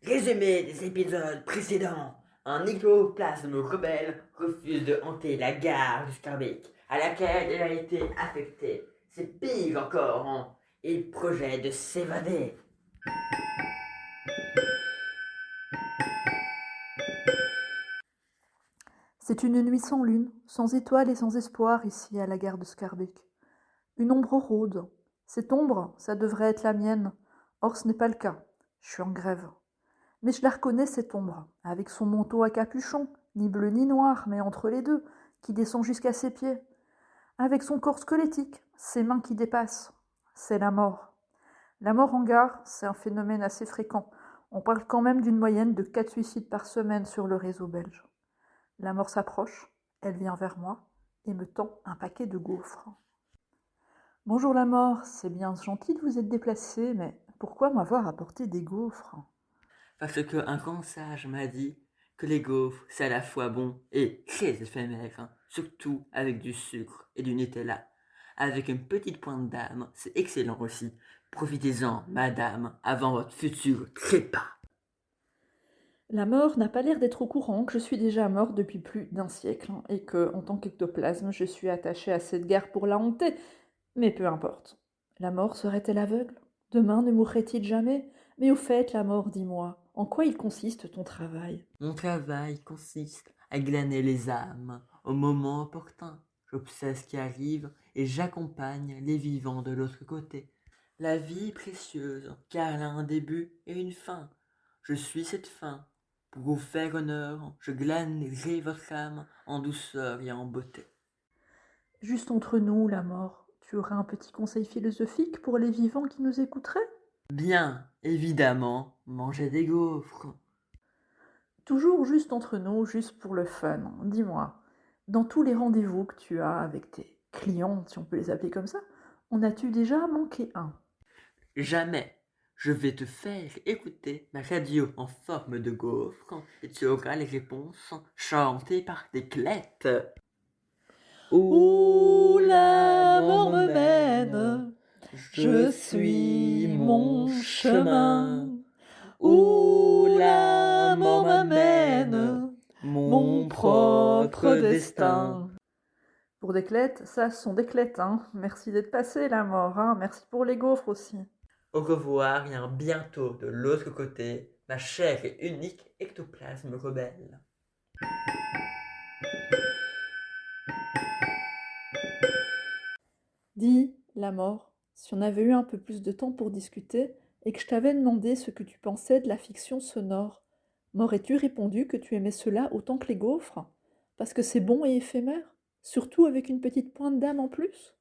Résumé des épisodes précédents. Un ectoplasme rebelle refuse de hanter la gare du Scarbeck, à laquelle il a été affecté. C'est pire encore, hein. Il projette de s'évader. C'est une nuit sans lune, sans étoiles et sans espoir ici à la gare de Scarbeck. Une ombre rôde. Cette ombre, ça devrait être la mienne. Or, ce n'est pas le cas. Je suis en grève. Mais je la reconnais, cette ombre, avec son manteau à capuchon, ni bleu ni noir, mais entre les deux, qui descend jusqu'à ses pieds. Avec son corps squelettique, ses mains qui dépassent. C'est la mort. La mort en gare, c'est un phénomène assez fréquent. On parle quand même d'une moyenne de 4 suicides par semaine sur le réseau belge. La mort s'approche, elle vient vers moi et me tend un paquet de gaufres. Bonjour la mort, c'est bien gentil de vous être déplacé, mais pourquoi m'avoir apporté des gaufres? Parce qu'un grand sage m'a dit que les gaufres, c'est à la fois bon et très éphémère, hein, surtout avec du sucre et du Nutella. Avec une petite pointe d'âme, c'est excellent aussi. Profitez-en, madame, avant votre futur trépas. La mort n'a pas l'air d'être au courant que je suis déjà morte depuis plus d'un siècle et que, en tant qu'ectoplasme, je suis attachée à cette gare pour la hanter. Mais peu importe. La mort serait-elle aveugle? Demain ne mourrait-il jamais? Mais au fait, la mort, dis-moi, en quoi il consiste ton travail? Mon travail consiste à glaner les âmes au moment opportun. J'observe ce qui arrive et j'accompagne les vivants de l'autre côté. La vie est précieuse car elle a un début et une fin. Je suis cette fin. Pour vous faire honneur, je glanerai votre âme en douceur et en beauté. Juste entre nous, la mort, tu aurais un petit conseil philosophique pour les vivants qui nous écouteraient? Bien, évidemment, mangez des gaufres. Toujours juste entre nous, juste pour le fun. Dis-moi, dans tous les rendez-vous que tu as avec tes clients, si on peut les appeler comme ça, en as-tu déjà manqué un? Jamais. Je vais te faire écouter ma radio en forme de gaufre et tu auras les réponses chantées par des clettes. Où la mort me mène, je suis mon chemin. Où la mort m'amène, mon propre destin. Pour des clettes, ça, ce sont des clettes, hein. Merci d'être passé, la mort, hein. Merci pour les gaufres aussi. Au revoir et à bientôt de l'autre côté, ma chère et unique ectoplasme rebelle. Dis, la mort, si on avait eu un peu plus de temps pour discuter et que je t'avais demandé ce que tu pensais de la fiction sonore, m'aurais-tu répondu que tu aimais cela autant que les gaufres? Parce que c'est bon et éphémère, surtout avec une petite pointe d'âme en plus?